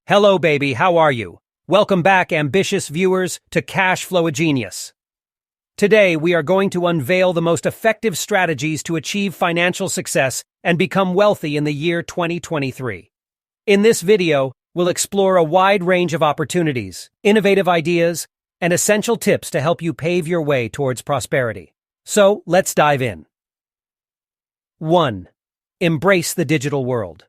Hello, baby, how are you? Welcome back, ambitious viewers, to Cashflowgenius. Today, we are going to unveil the most effective strategies to achieve financial success and become wealthy in the year 2023. In this video, we'll explore a wide range of opportunities, innovative ideas, and essential tips to help you pave your way towards prosperity. So, let's dive in. 1. Embrace the digital world.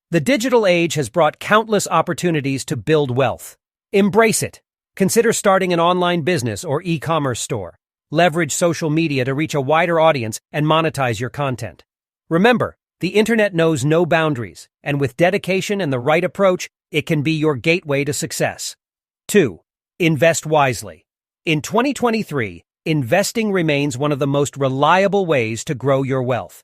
The digital age has brought countless opportunities to build wealth. Embrace it. Consider starting an online business or e-commerce store. Leverage social media to reach a wider audience and monetize your content. Remember, the internet knows no boundaries, and with dedication and the right approach, it can be your gateway to success. 2. Invest wisely. In 2023, investing remains one of the most reliable ways to grow your wealth.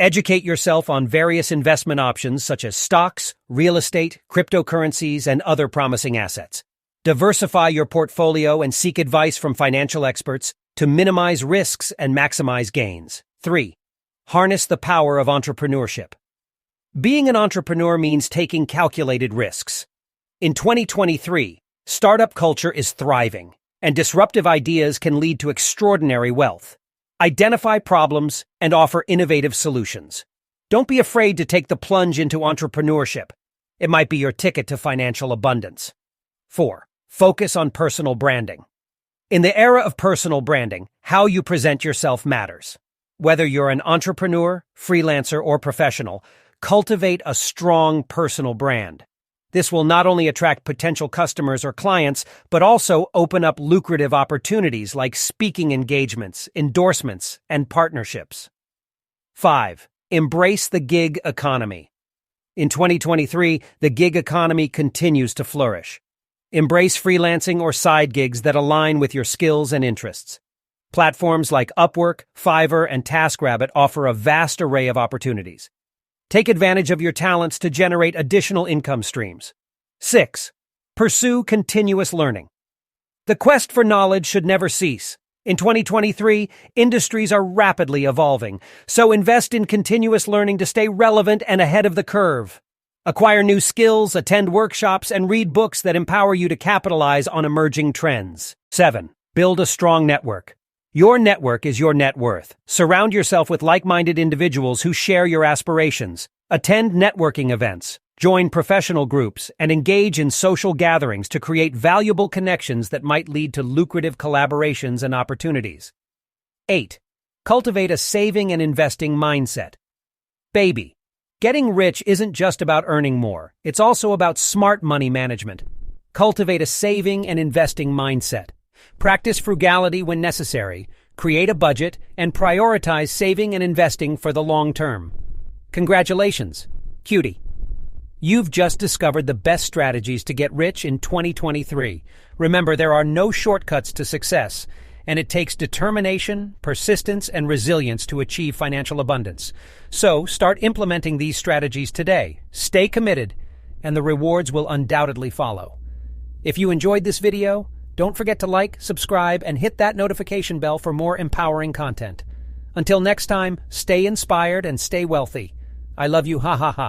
Educate yourself on various investment options such as stocks, real estate, cryptocurrencies, and other promising assets. Diversify your portfolio and seek advice from financial experts to minimize risks and maximize gains. 3. Harness the power of entrepreneurship. Being an entrepreneur means taking calculated risks. In 2023, startup culture is thriving, and disruptive ideas can lead to extraordinary wealth. Identify problems and offer innovative solutions. Don't be afraid to take the plunge into entrepreneurship. It might be your ticket to financial abundance. 4. Focus on personal branding. In the era of personal branding, how you present yourself matters. Whether you're an entrepreneur, freelancer, or professional, cultivate a strong personal brand. This will not only attract potential customers or clients, but also open up lucrative opportunities like speaking engagements, endorsements, and partnerships. 5. Embrace the gig economy. In 2023, the gig economy continues to flourish. Embrace freelancing or side gigs that align with your skills and interests. Platforms like Upwork, Fiverr, and TaskRabbit offer a vast array of opportunities. Take advantage of your talents to generate additional income streams. 6. Pursue continuous learning. The quest for knowledge should never cease. In 2023, industries are rapidly evolving, so invest in continuous learning to stay relevant and ahead of the curve. Acquire new skills, attend workshops, and read books that empower you to capitalize on emerging trends. 7. Build a strong network. Your network is your net worth. Surround yourself with like-minded individuals who share your aspirations. Attend networking events, join professional groups, and engage in social gatherings to create valuable connections that might lead to lucrative collaborations and opportunities. 8. Cultivate a saving and investing mindset. Baby, getting rich isn't just about earning more. It's also about smart money management. Cultivate a saving and investing mindset. Practice frugality when necessary, create a budget, and prioritize saving and investing for the long term. Congratulations, cutie. You've just discovered the best strategies to get rich in 2023. Remember, there are no shortcuts to success, and it takes determination, persistence, and resilience to achieve financial abundance. So, start implementing these strategies today. Stay committed, and the rewards will undoubtedly follow. If you enjoyed this video, don't forget to like, subscribe, and hit that notification bell for more empowering content. Until next time, stay inspired and stay wealthy. I love you, ha ha ha.